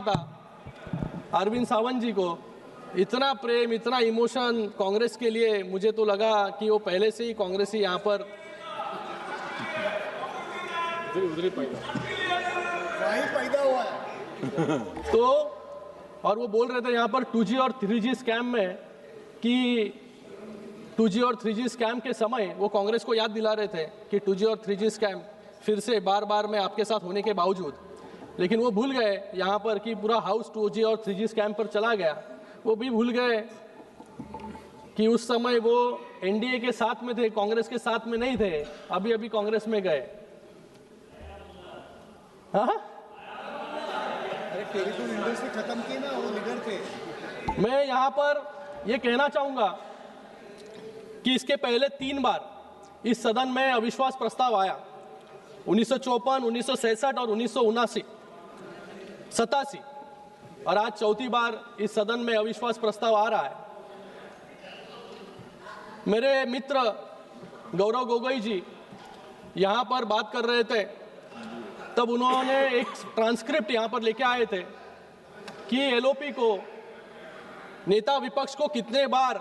था अरविंद सावंत जी को, इतना प्रेम, इतना इमोशन कांग्रेस के लिए, मुझे तो लगा कि वो पहले से ही कांग्रेस ही यहाँ पर पैदा हुआ है। तो और वो बोल रहे थे यहाँ पर 2G और 3G स्कैम में कि 2G और 3G स्कैम के समय वो कांग्रेस को याद दिला रहे थे कि 2G और 3G स्कैम फिर से बार बार में आपके साथ होने के बावजूद, लेकिन वो भूल गए यहाँ पर कि पूरा हाउस 2G और 3G स्कैम पर चला गया। वो भी भूल गए कि उस समय वो एनडीए के साथ में थे, कांग्रेस के साथ में नहीं थे, अभी अभी कांग्रेस में गए। हाँ, अरे टेलीफोन इंडस्ट्री खत्म की ना, वो लीडर थे। मैं यहाँ पर ये कहना चाहूंगा कि इसके पहले 3 बार इस सदन में अविश्वास प्रस्ताव आया, 1954, 1967 और 1987, और आज चौथी बार इस सदन में अविश्वास प्रस्ताव आ रहा है। मेरे मित्र गौरव गोगोई जी यहाँ पर बात कर रहे थे, तब उन्होंने एक ट्रांसक्रिप्ट यहाँ पर लेके आए थे कि एलओपी को, नेता विपक्ष को कितने बार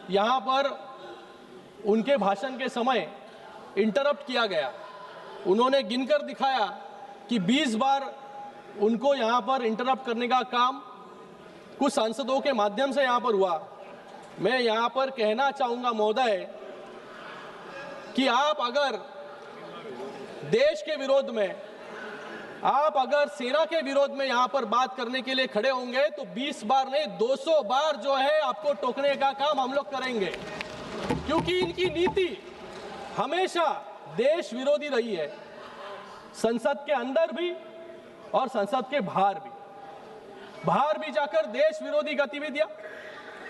यहाँ पर उनके भाषण के समय इंटरप्ट किया गया। उन्होंने गिनकर दिखाया कि 20 बार उनको यहाँ पर इंटरप्ट करने का काम कुछ सांसदों के माध्यम से यहाँ पर हुआ। मैं यहाँ पर कहना चाहूँगा महोदय कि आप अगर देश के विरोध में, आप अगर सेना के विरोध में यहाँ पर बात करने के लिए खड़े होंगे तो 20 बार नहीं 200 बार जो है आपको टोकने का काम हम लोग करेंगे, क्योंकि इनकी नीति हमेशा देश विरोधी रही है, संसद के अंदर भी और संसद के बाहर भी जाकर देश विरोधी गतिविधियां,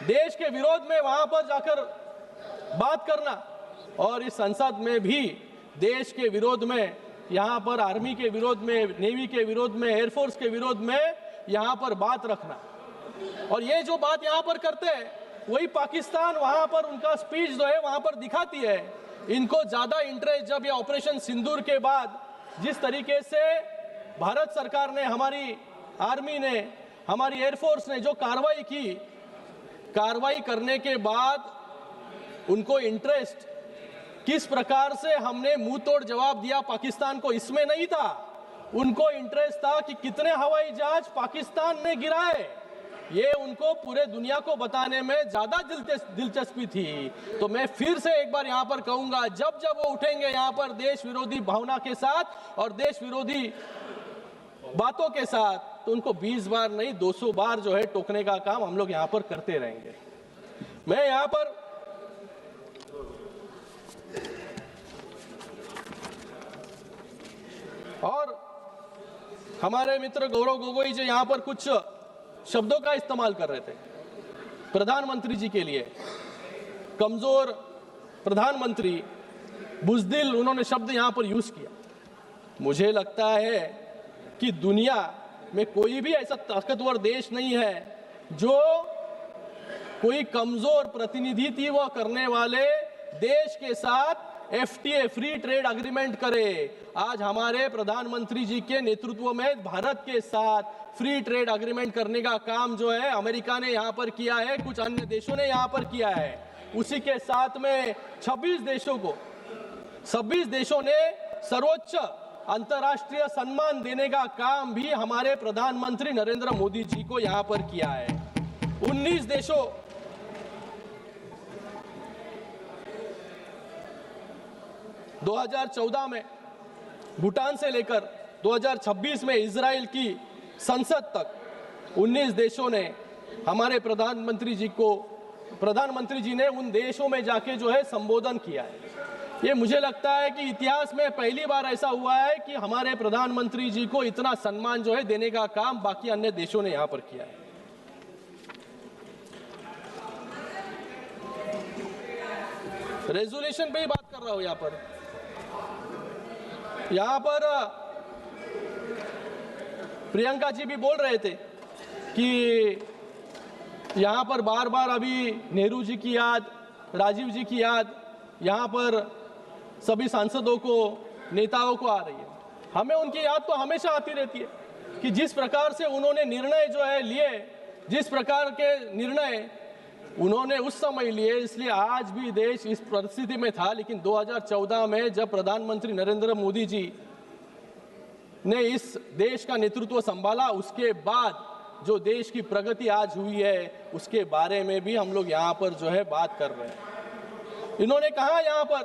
देश के विरोध में वहां पर जाकर बात करना, और इस संसद में भी देश के विरोध में, यहाँ पर आर्मी के विरोध में, नेवी के विरोध में, एयरफोर्स के विरोध में यहाँ पर बात रखना। और ये जो बात यहाँ पर करते हैं वही पाकिस्तान वहाँ पर उनका स्पीच जो है वहाँ पर दिखाती है। इनको ज़्यादा इंटरेस्ट जब ये ऑपरेशन सिंदूर के बाद जिस तरीके से भारत सरकार ने, हमारी आर्मी ने, हमारी एयरफोर्स ने जो कार्रवाई की, कार्रवाई करने के बाद उनको इंटरेस्ट किस प्रकार से हमने मुंह तोड़ जवाब दिया पाकिस्तान को, इसमें नहीं था। उनको इंटरेस्ट था कि कितने हवाई जहाज पाकिस्तान ने गिराए, ये उनको पूरे दुनिया को बताने में ज्यादा दिलचस्पी थी। तो मैं फिर से एक बार यहाँ पर कहूंगा, जब जब वो उठेंगे यहाँ पर देश विरोधी भावना के साथ और देश विरोधी बातों के साथ, तो उनको 20 बार नहीं 200 बार जो है टोकने का काम हम लोग यहाँ पर करते रहेंगे। मैं यहाँ पर और हमारे मित्र गौरव गोगोई जी यहाँ पर कुछ शब्दों का इस्तेमाल कर रहे थे प्रधानमंत्री जी के लिए, कमजोर प्रधानमंत्री, बुजदिल, उन्होंने शब्द यहाँ पर यूज किया। मुझे लगता है कि दुनिया में कोई भी ऐसा ताकतवर देश नहीं है जो कोई कमजोर प्रतिनिधित्व करने वाले देश के साथ FTA, फ्री ट्रेड अग्रीमेंट करे। आज हमारे प्रधानमंत्री जी के नेतृत्व में भारत के साथ फ्री ट्रेड अग्रीमेंट करने का काम जो है अमेरिका ने यहाँ पर किया है, कुछ अन्य देशों ने यहाँ पर किया है। उसी के साथ में 26 देशों ने सर्वोच्च अंतर्राष्ट्रीय सम्मान देने का काम भी हमारे प्रधानमंत्री नरेंद्र मोदी जी को यहाँ पर किया है। 19 देशों, दो 2014 में भूटान से लेकर 2026 में इजराइल की संसद तक 19 देशों ने हमारे प्रधानमंत्री जी ने उन देशों में जाके जो है संबोधन किया है। ये मुझे लगता है कि इतिहास में पहली बार ऐसा हुआ है कि हमारे प्रधानमंत्री जी को इतना सम्मान जो है देने का काम बाकी अन्य देशों ने यहाँ पर किया है। रेजोल्यूशन पे ही बात कर रहा हूं। यहाँ पर प्रियंका जी भी बोल रहे थे कि यहाँ पर बार बार अभी नेहरू जी की याद, राजीव जी की याद यहाँ पर सभी सांसदों को, नेताओं को आ रही है। हमें उनकी याद तो हमेशा आती रहती है। कि जिस प्रकार से उन्होंने निर्णय जो है लिए, जिस प्रकार के निर्णय उन्होंने उस समय लिए, इसलिए आज भी देश इस परिस्थिति में था। लेकिन 2014 में जब प्रधानमंत्री नरेंद्र मोदी जी ने इस देश का नेतृत्व संभाला, उसके बाद जो देश की प्रगति आज हुई है उसके बारे में भी हम लोग यहाँ पर जो है बात कर रहे हैं। इन्होंने कहा यहाँ पर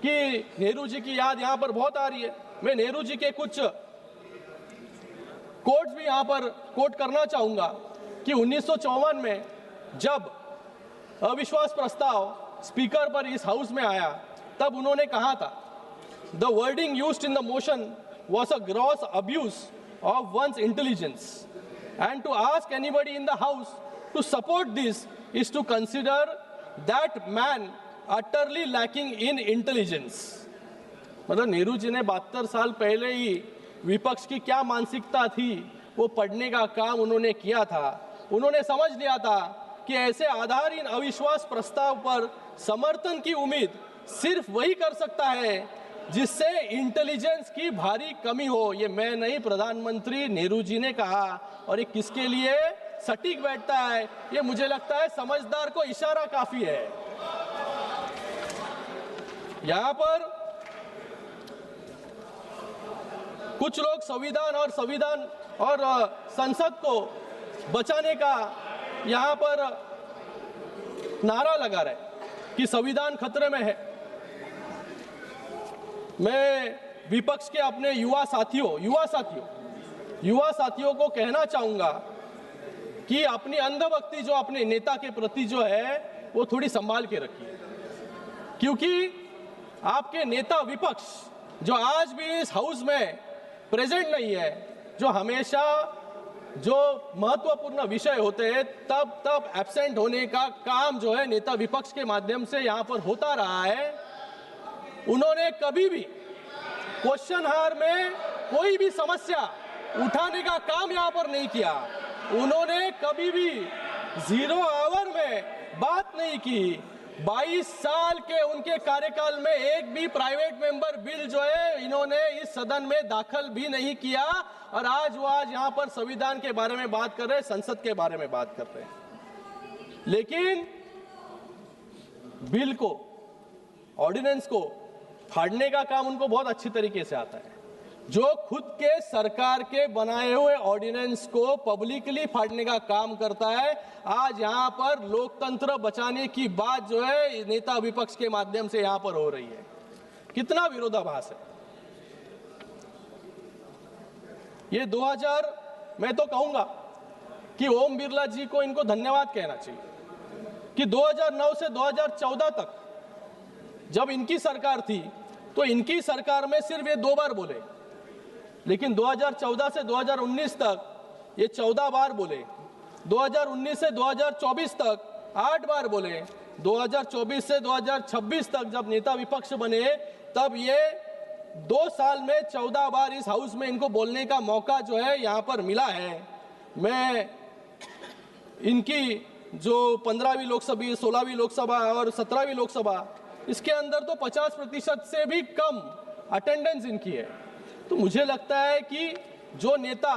कि नेहरू जी की याद यहाँ पर बहुत आ रही है। मैं नेहरू जी के कुछ कोट्स भी यहाँ पर कोट करना चाहूंगा कि 1954 में जब अविश्वास प्रस्ताव स्पीकर पर इस हाउस में आया, तब उन्होंने कहा था, the wording used in the motion was a gross abuse of one's intelligence, and to ask anybody in the house to support this is to consider that man utterly lacking in intelligence। मतलब नेहरू जी ने 72 साल पहले ही विपक्ष की क्या मानसिकता थी वो पढ़ने का काम उन्होंने किया था। उन्होंने समझ लिया था कि ऐसे आधारहीन अविश्वास प्रस्ताव पर समर्थन की उम्मीद सिर्फ वही कर सकता है जिससे इंटेलिजेंस की भारी कमी हो। ये मैं नहीं, प्रधानमंत्री नेहरू जी ने कहा। और ये किसके लिए सटीक बैठता है, ये मुझे लगता है समझदार को इशारा काफी है। यहां पर कुछ लोग संविधान और संसद को बचाने का यहां पर नारा लगा रहे कि संविधान खतरे में है। मैं विपक्ष के अपने युवा साथियों को कहना चाहूंगा कि अपनी अंधभक्ति जो अपने नेता के प्रति जो है वो थोड़ी संभाल के रखिए, क्योंकि आपके नेता विपक्ष जो आज भी इस हाउस में प्रेजेंट नहीं है, जो हमेशा जो महत्वपूर्ण विषय होते हैं तब एब्सेंट होने का काम जो है नेता विपक्ष के माध्यम से यहाँ पर होता रहा है। उन्होंने कभी भी क्वेश्चन हार में कोई भी समस्या उठाने का काम यहाँ पर नहीं किया। उन्होंने कभी भी 0 आवर में बात नहीं की। 22 साल के उनके कार्यकाल में एक भी प्राइवेट मेंबर बिल जो है इन्होंने इस सदन में दाखिल भी नहीं किया। और आज यहाँ पर संविधान के बारे में बात कर रहे हैं, संसद के बारे में बात कर रहे हैं। लेकिन बिल को, ऑर्डिनेंस को फाड़ने का काम उनको बहुत अच्छी तरीके से आता है। जो खुद के सरकार के बनाए हुए ऑर्डिनेंस को पब्लिकली फाड़ने का काम करता है, आज यहाँ पर लोकतंत्र बचाने की बात जो है नेता विपक्ष के माध्यम से यहाँ पर हो रही है। कितना विरोधाभास है ये। 2000 मैं तो कहूंगा कि ओम बिरला जी को इनको धन्यवाद कहना चाहिए कि 2009 से 2014 तक जब इनकी सरकार थी तो इनकी सरकार में सिर्फ ये 2 बार बोले, लेकिन 2014 से 2019 तक ये 14 बार बोले। 2019 से 2024 तक 8 बार बोले। 2024 से 2026 तक जब नेता विपक्ष बने तब ये 2 साल में 14 बार इस हाउस में इनको बोलने का मौका जो है यहाँ पर मिला है। मैं इनकी जो 15वीं लोकसभा, 16वीं लोकसभा और 17वीं लोकसभा, इसके अंदर तो 50% से भी कम अटेंडेंस इनकी है। तो मुझे लगता है कि जो नेता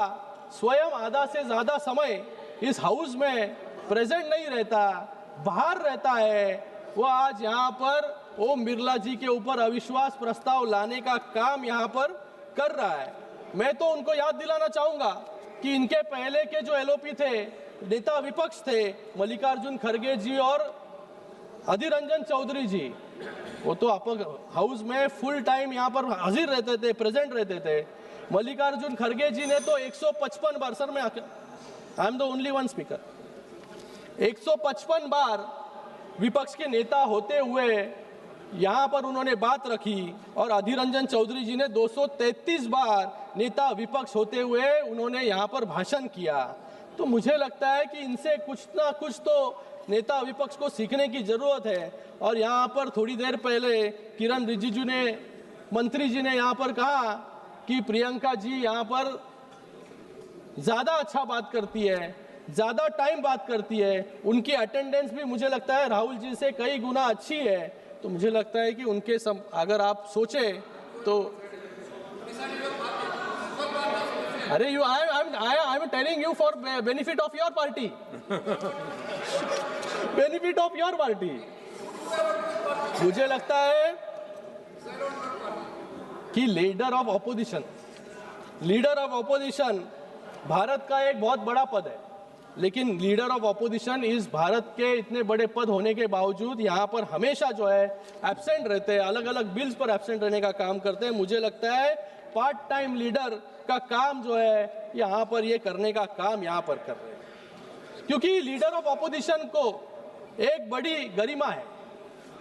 स्वयं आधा से ज़्यादा समय इस हाउस में प्रेजेंट नहीं रहता, बाहर रहता है, वो आज यहाँ पर ओम बिरला जी के ऊपर अविश्वास प्रस्ताव लाने का काम यहाँ पर कर रहा है। मैं तो उनको याद दिलाना चाहूँगा कि इनके पहले के जो एलओपी थे, नेता विपक्ष थे, मल्लिकार्जुन खड़गे जी और अधीर रंजन चौधरी जी, वो तो हाउस में फुल टाइम यहाँ पर हाजिर रहते थे, प्रेजेंट रहते थे। मल्लिकार्जुन खड़गे जी ने तो 155 बार, सर मैं I am the only one speaker, 155 बार विपक्ष के नेता होते हुए यहाँ पर उन्होंने बात रखी। और अधीर रंजन चौधरी जी ने 233 बार नेता विपक्ष होते हुए उन्होंने यहाँ पर भाषण किया। तो मुझे लगता है कि इनसे कुछ ना कुछ तो नेता विपक्ष को सीखने की जरूरत है। और यहाँ पर थोड़ी देर पहले किरण रिजिजू ने, मंत्री जी ने यहाँ पर कहा कि प्रियंका जी यहाँ पर ज्यादा अच्छा बात करती है, ज्यादा टाइम बात करती है, उनकी अटेंडेंस भी मुझे लगता है राहुल जी से कई गुना अच्छी है। तो मुझे लगता है कि उनके अगर आप सोचे तो अरे I am telling you for benefit of your party, benefit of your party. मुझे लगता है कि लीडर ऑफ ऑपोजिशन भारत का एक बहुत बड़ा पद है, लेकिन लीडर ऑफ ऑपोजिशन इस भारत के इतने बड़े पद होने के बावजूद यहाँ पर हमेशा जो है एब्सेंट रहते हैं, अलग अलग बिल्स पर एब्सेंट रहने का काम करते हैं। मुझे लगता है पार्ट टाइम लीडर का काम जो है यहाँ पर ये करने का काम यहाँ पर कर रहे हैं, क्योंकि लीडर ऑफ ऑपोजिशन को एक बड़ी गरिमा है।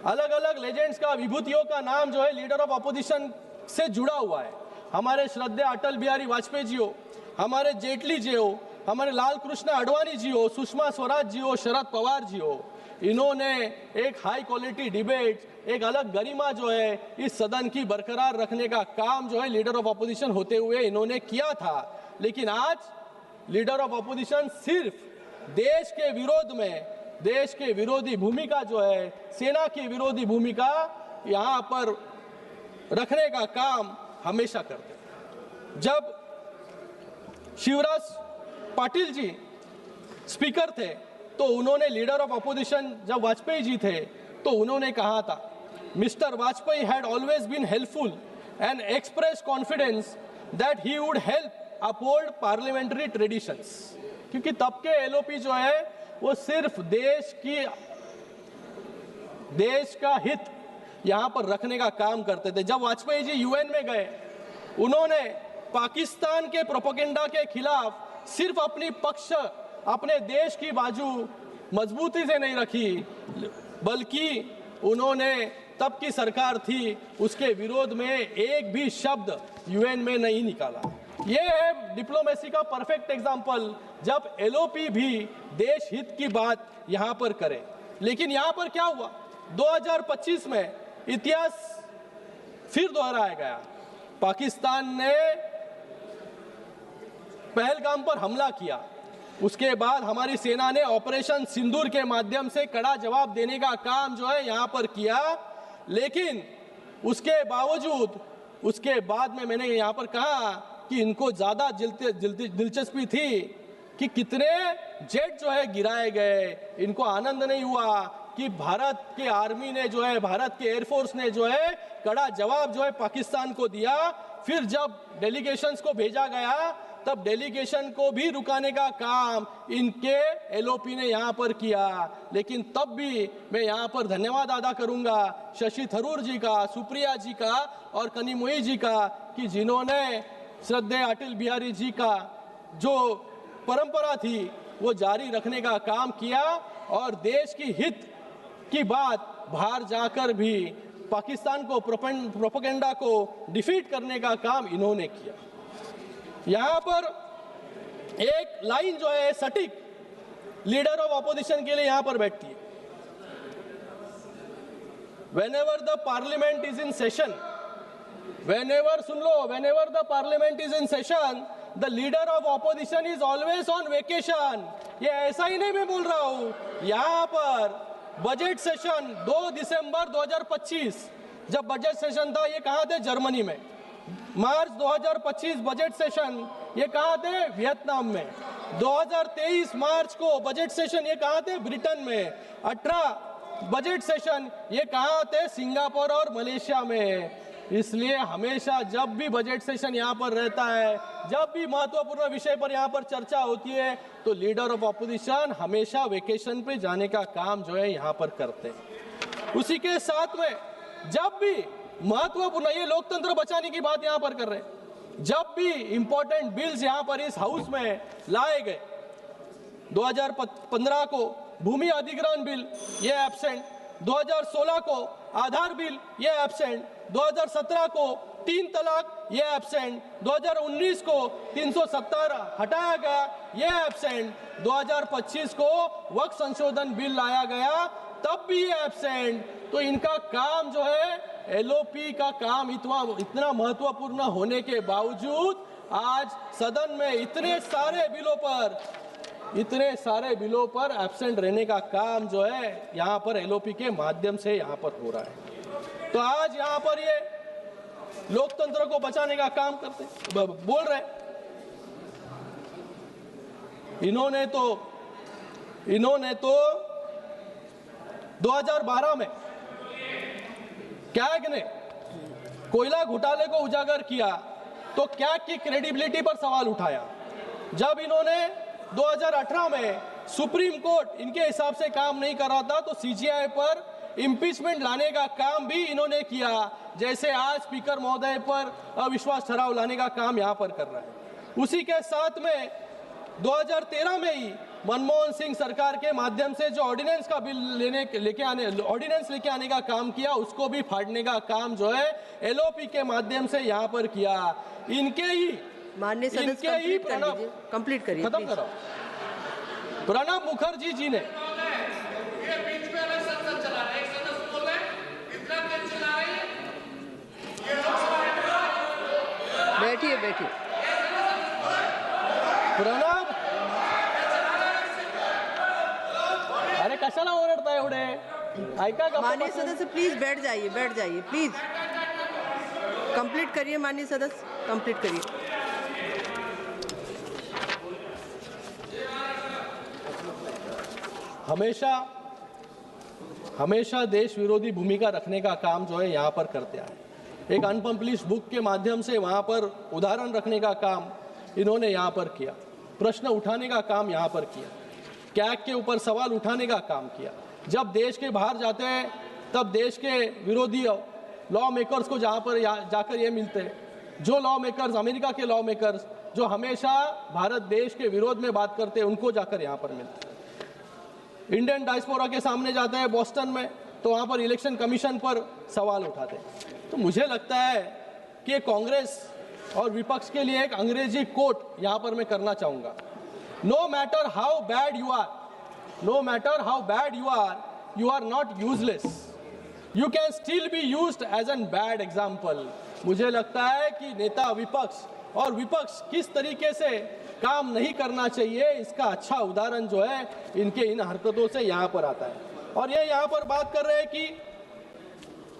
अलग अलग लेजेंड्स का, विभूतियों का नाम जो है लीडर ऑफ ऑपोजिशन से जुड़ा हुआ है। हमारे श्रद्धेय अटल बिहारी वाजपेयी जी हो, हमारे जेटली जी हो, हमारे लाल कृष्ण आडवाणी जी हो, सुषमा स्वराज जी हो, शरद पवार जी हो, इन्होंने एक हाई क्वालिटी डिबेट, एक अलग गरिमा जो है इस सदन की बरकरार रखने का काम जो है लीडर ऑफ ऑपोजिशन होते हुए इन्होंने किया था। लेकिन आज लीडर ऑफ ऑपोजिशन सिर्फ देश के विरोध में, देश के विरोधी भूमिका जो है, सेना की विरोधी भूमिका यहाँ पर रखने का काम हमेशा करते हैं। जब शिवराज पाटिल जी स्पीकर थे तो उन्होंने लीडर ऑफ ऑपोजिशन जब वाजपेयी जी थे तो उन्होंने कहा था, mister Vajpayee had always been helpful and express confidence that he would help uphold parliamentary traditions. क्योंकि तब के एलओपी जो है वो सिर्फ देश का हित यहाँ पर रखने का काम करते थे। जब वाजपेयी जी यूएन में गए, उन्होंने पाकिस्तान के प्रोपेगेंडा के खिलाफ सिर्फ अपनी पक्ष, अपने देश की बाजू मजबूती से नहीं रखी, बल्कि उन्होंने, तब की सरकार थी, उसके विरोध में एक भी शब्द यूएन में नहीं निकाला। ये है डिप्लोमेसी का परफेक्ट एग्जाम्पल, जब एलओपी भी देश हित की बात यहाँ पर करे। लेकिन यहाँ पर क्या हुआ, 2025 में इतिहास फिर दोहराया गया। पाकिस्तान ने पहलगाम पर हमला किया, उसके बाद हमारी सेना ने ऑपरेशन सिंदूर के माध्यम से कड़ा जवाब देने का काम जो है यहाँ पर किया। लेकिन उसके बावजूद, उसके बाद में मैंने यहाँ पर कहा कि इनको ज़्यादा दिलचस्पी थी कि कितने जेट जो है गिराए गए। इनको आनंद नहीं हुआ कि भारत के आर्मी ने जो है, भारत के एयरफोर्स ने जो है कड़ा जवाब जो है पाकिस्तान को दिया। फिर जब डेलीगेशंस को भेजा गया, तब डेलीगेशन को भी रुकाने का काम इनके एलओपी ने यहाँ पर किया। लेकिन तब भी मैं यहाँ पर धन्यवाद अदा करूंगा शशि थरूर जी का, सुप्रिया जी का और कनिमोई जी का, कि जिन्होंने श्रद्धेय अटल बिहारी जी का जो परंपरा थी वो जारी रखने का काम किया और देश की हित की बात बाहर जाकर भी पाकिस्तान को, प्रोपेगेंडा को डिफीट करने का काम इन्होंने किया। यहाँ पर एक लाइन जो है सटीक लीडर ऑफ ऑपोजिशन के लिए यहाँ पर बैठती है, whenever the parliament is in session, whenever, soon low, whenever the parliament is in session, the leader of opposition is always on vacation। ये ऐसा ही नहीं मैं बोल रहा हूँ, यहाँ पर बजट सेशन 2 दिसंबर 2025, जब बजट सेशन था, ये कहाँ थे? जर्मनी में। मार्च 2025 बजट सेशन, ये कहाँ थे? वियतनाम में। 2023 मार्च को बजट सेशन, ये कहाँ थे? ब्रिटेन में। 18 बजट सेशन, ये कहाँ थे? सिंगापुर और मलेशिया में। इसलिए हमेशा जब भी बजट सेशन यहाँ पर रहता है, जब भी महत्वपूर्ण विषय पर यहाँ पर चर्चा होती है, तो लीडर ऑफ ऑपोजिशन हमेशा वेकेशन पे जाने का काम जो है यहाँ पर करते हैं। उसी के साथ में जब भी महत्वपूर्ण, ये लोकतंत्र बचाने की बात यहाँ पर कर रहे हैं, जब भी इंपॉर्टेंट बिल्स यहाँ पर इस हाउस में लाए गए, 2015 को भूमि अधिग्रहण बिल, ये एब्सेंट। 2016 को आधार बिल, ये एब्सेंट। 2017 को 3 तलाक, ये एब्सेंट। 2019 को 370 हटाया गया, ये एब्सेंट। 2025 को वक्फ संशोधन बिल लाया गया, तब भी ये एब्सेंट। तो इनका काम जो है, एलओपी का काम इतना महत्वपूर्ण होने के बावजूद आज सदन में इतने सारे बिलों पर एब्सेंट रहने का काम जो है यहाँ पर एलओपी के माध्यम से यहाँ पर हो रहा है। तो आज यहाँ पर ये लोकतंत्र को बचाने का काम करते बोल रहे हैं। इन्होंने तो 2012 में कैग ने कोयला घोटाले को उजागर किया तो कैग की क्रेडिबिलिटी पर सवाल उठाया। जब इन्होंने 2018 में सुप्रीम कोर्ट इनके हिसाब से काम नहीं कर रहा था तो सीजीआई पर इम्पीचमेंट लाने का काम भी इन्होंने किया, जैसे आज स्पीकर महोदय पर अविश्वास ठराव लाने का काम यहां पर कर रहा है। उसी के साथ में 2013 में ही मनमोहन सिंह सरकार के माध्यम से जो ऑर्डिनेंस का बिल लेके आने का काम किया, उसको भी फाड़ने का काम जो है एलओपी के माध्यम से यहाँ पर किया। इनके ही कंप्लीट करिए, खत्म करो। प्रणब मुखर्जी जी ने बैठिए प्रणब, अरे कशाला ओरडताय एवढे? ऐका का माननीय सदस्य प्लीज बैठ जाइए प्लीज कंप्लीट करिए। माननीय सदस्य कंप्लीट करिए। हमेशा देश विरोधी भूमिका रखने का काम जो है यहाँ पर करते आए। एक अनपब्लिश्ड बुक के माध्यम से वहाँ पर उदाहरण रखने का काम इन्होंने यहाँ पर किया, प्रश्न उठाने का काम यहाँ पर किया, कैग के ऊपर सवाल उठाने का काम किया। जब देश के बाहर जाते हैं तब देश के विरोधी लॉ मेकर्स को जहाँ पर जाकर ये मिलते हैं, जो लॉ मेकर्स, अमेरिका के लॉ मेकर्स जो हमेशा भारत देश के विरोध में बात करते हैं, उनको जाकर यहाँ पर मिलते हैं। इंडियन डायस्पोरा के सामने जाते हैं बोस्टन में, तो वहाँ पर इलेक्शन कमीशन पर सवाल उठाते हैं। तो मुझे लगता है कि कांग्रेस और विपक्ष के लिए एक अंग्रेजी कोट यहाँ पर मैं करना चाहूँगा। No matter how bad you are not useless, you can still be used as an bad example. मुझे लगता है कि नेता विपक्ष और विपक्ष किस तरीके से काम नहीं करना चाहिए, इसका अच्छा उदाहरण जो है इनके इन हरकतों से यहाँ पर आता है। और ये यहाँ पर बात कर रहे हैं कि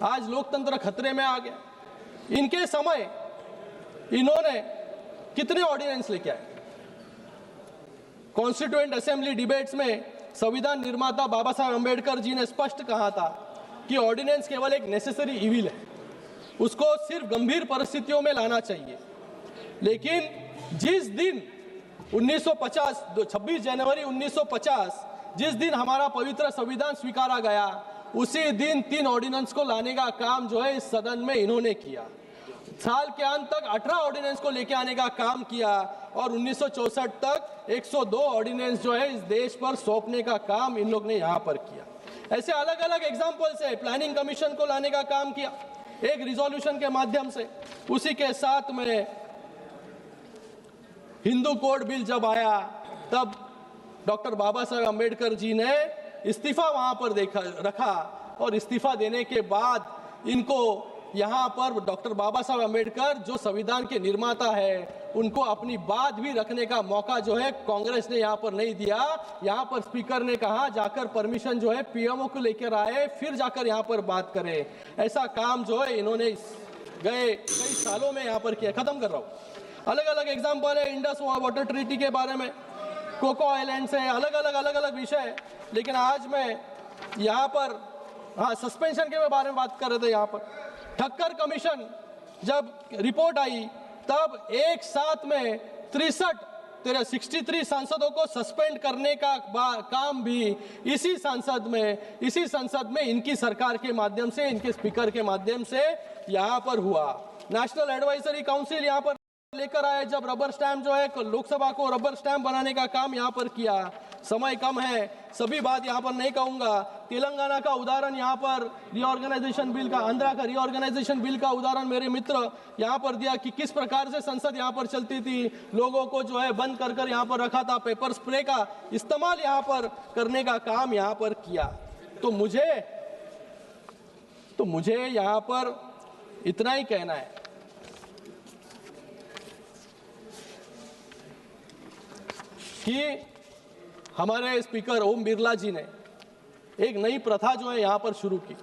आज लोकतंत्र खतरे में आ गया। इनके समय इन्होंने कितने ऑर्डिनेंस लेके आए? कॉन्स्टिट्यूएंट असेंबली डिबेट्स में संविधान निर्माता बाबा साहब अम्बेडकर जी ने स्पष्ट कहा था कि ऑर्डिनेंस केवल एक नेसेसरी इविल है, उसको सिर्फ गंभीर परिस्थितियों में लाना चाहिए। लेकिन जिस दिन 1950 26 जनवरी 1950 जिस दिन हमारा पवित्र संविधान स्वीकारा गया, उसी दिन 3 ऑर्डिनेंस को लाने का काम जो है इस सदन में इन्होंने किया। साल के अंत तक 18 ऑर्डिनेंस को लेके आने का काम किया और 1964 तक 102 ऑर्डिनेंस जो है इस देश पर सौंपने का काम इन लोग ने यहाँ पर किया। ऐसे अलग अलग एग्जाम्पल्स है। प्लानिंग कमीशन को लाने का काम किया एक रिजोल्यूशन के माध्यम से। उसी के साथ में हिंदू कोड बिल जब आया तब डॉक्टर बाबा साहब अम्बेडकर जी ने इस्तीफा वहां पर रखा और इस्तीफा देने के बाद इनको यहाँ पर डॉक्टर बाबा साहब अम्बेडकर जो संविधान के निर्माता है, उनको अपनी बात भी रखने का मौका जो है कांग्रेस ने यहाँ पर नहीं दिया। यहाँ पर स्पीकर ने कहा जाकर परमिशन जो है पीएमओ को लेकर आए, फिर जाकर यहाँ पर बात करें। ऐसा काम जो है इन्होंने गए कई सालों में यहाँ पर किया। खत्म कर रहा हूँ। अलग अलग एग्जाम्पल है इंडस वाटर ट्रीटी के बारे में, कोको आइलैंड से अलग अलग विषय है। लेकिन आज मैं यहाँ पर सस्पेंशन के बारे में बात कर रहे थे। यहाँ पर ठक्कर कमीशन जब रिपोर्ट आई तब एक साथ में 63 सांसदों को सस्पेंड करने का काम भी इसी संसद में इनकी सरकार के माध्यम से, इनके स्पीकर के माध्यम से यहाँ पर हुआ। नेशनल एडवाइजरी काउंसिल यहाँ पर लेकर आए, जब रबर स्टैम्प जो है लोकसभा को रबर स्टैम्प बनाने का काम यहाँ पर किया। समय कम है, सभी बात यहाँ पर नहीं कहूंगा। तेलंगाना का उदाहरण यहाँ पर रीऑर्गेनाइजेशन बिल का, आंध्रा का रीऑर्गेनाइजेशन बिल का उदाहरण मेरे मित्र यहाँ पर दिया कि किस प्रकार से संसद यहाँ पर चलती थी। लोगों को जो है बंद कर यहाँ पर रखा था, पेपर स्प्रे का इस्तेमाल यहाँ पर करने का काम यहाँ पर किया। तो मुझे यहाँ पर इतना ही कहना है कि हमारे स्पीकर ओम बिरला जी ने एक नई प्रथा जो है यहाँ पर शुरू की।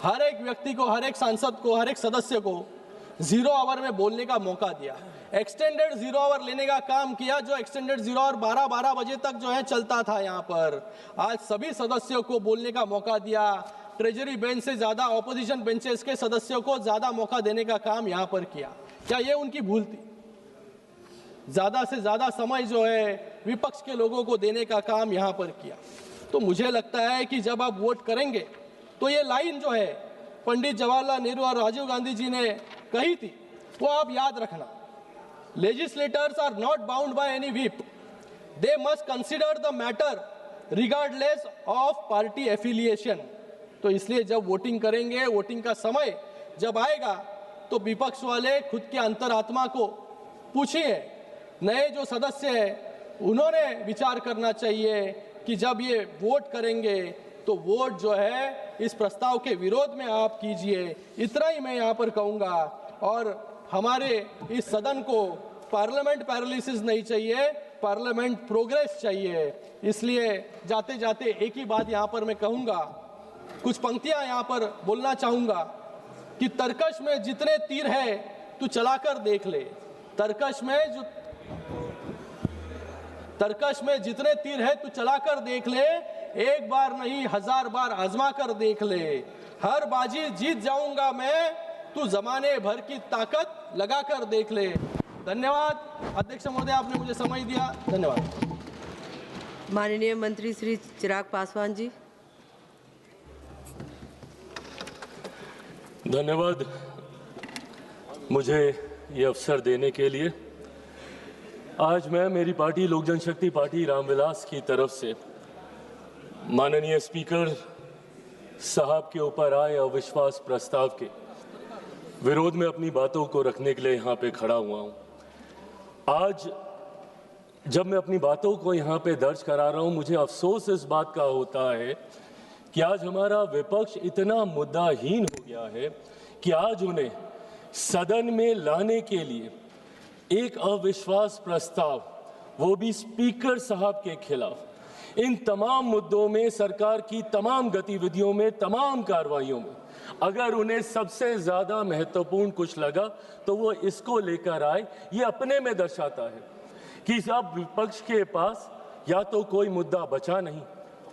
हर एक व्यक्ति को, हर एक सांसद को, हर एक सदस्य को 0 आवर में बोलने का मौका दिया। एक्सटेंडेड 0 आवर लेने का काम किया, जो एक्सटेंडेड 0 आवर 12 बजे तक जो है चलता था यहाँ पर। आज सभी सदस्यों को बोलने का मौका दिया, ट्रेजरी बेंच से ज्यादा ऑपोजिशन बेंचेस के सदस्यों को ज्यादा मौका देने का काम यहाँ पर किया। क्या ये उनकी भूल थी? ज्यादा से ज्यादा समय जो है विपक्ष के लोगों को देने का काम यहाँ पर किया। तो मुझे लगता है कि जब आप वोट करेंगे तो ये लाइन जो है पंडित जवाहरलाल नेहरू और राजीव गांधी जी ने कही थी, वो आप याद रखना। Legislators are not bound by any whip, they must consider the matter regardless of party affiliation. तो इसलिए जब वोटिंग करेंगे, वोटिंग का समय जब आएगा तो विपक्ष वाले खुद के अंतरात्मा को पूछिए। नए जो सदस्य हैं उन्होंने विचार करना चाहिए कि जब ये वोट करेंगे तो वोट जो है इस प्रस्ताव के विरोध में आप कीजिए। इतना ही मैं यहाँ पर कहूँगा। और हमारे इस सदन को पार्लियामेंट पैरालिसिस नहीं चाहिए, पार्लियामेंट प्रोग्रेस चाहिए। इसलिए जाते जाते एक ही बात यहाँ पर मैं कहूँगा, कुछ पंक्तियाँ यहाँ पर बोलना चाहूँगा कि तरकश में जितने तीर है तू चलाकर देख ले। तरकश में जितने तीर है तू चलाकर देख ले, एक बार नहीं 1000 बार आजमा कर देख ले। हर बाजी जीत जाऊंगा मैं, तू जमाने भर की ताकत लगा कर देख ले। धन्यवाद अध्यक्ष महोदय, आपने मुझे समय दिया। धन्यवाद। माननीय मंत्री श्री चिराग पासवान जी। धन्यवाद मुझे ये अवसर देने के लिए। आज मैं मेरी पार्टी लोक जनशक्ति पार्टी रामविलास की तरफ से माननीय स्पीकर साहब के ऊपर आए अविश्वास प्रस्ताव के विरोध में अपनी बातों को रखने के लिए यहाँ पे खड़ा हुआ हूँ। आज जब मैं अपनी बातों को यहाँ पे दर्ज करा रहा हूँ, मुझे अफसोस इस बात का होता है कि आज हमारा विपक्ष इतना मुद्दाहीन हो गया है कि आज उन्हें सदन में लाने के लिए एक अविश्वास प्रस्ताव, वो भी स्पीकर साहब के खिलाफ, इन तमाम मुद्दों में, सरकार की तमाम गतिविधियों में, तमाम कार्रवाइयों में अगर उन्हें सबसे ज्यादा महत्वपूर्ण कुछ लगा तो वो इसको लेकर आए। ये अपने में दर्शाता है कि अब विपक्ष के पास या तो कोई मुद्दा बचा नहीं,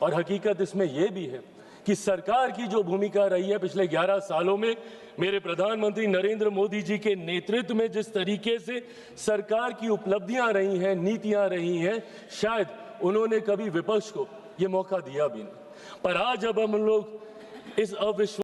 और हकीकत इसमें यह भी है कि सरकार की जो भूमिका रही है पिछले 11 सालों में, मेरे प्रधानमंत्री नरेंद्र मोदी जी के नेतृत्व में जिस तरीके से सरकार की उपलब्धियां रही हैं, नीतियां रही हैं, शायद उन्होंने कभी विपक्ष को ये मौका दिया भी नहीं। पर आज जब हम लोग इस अविश्वास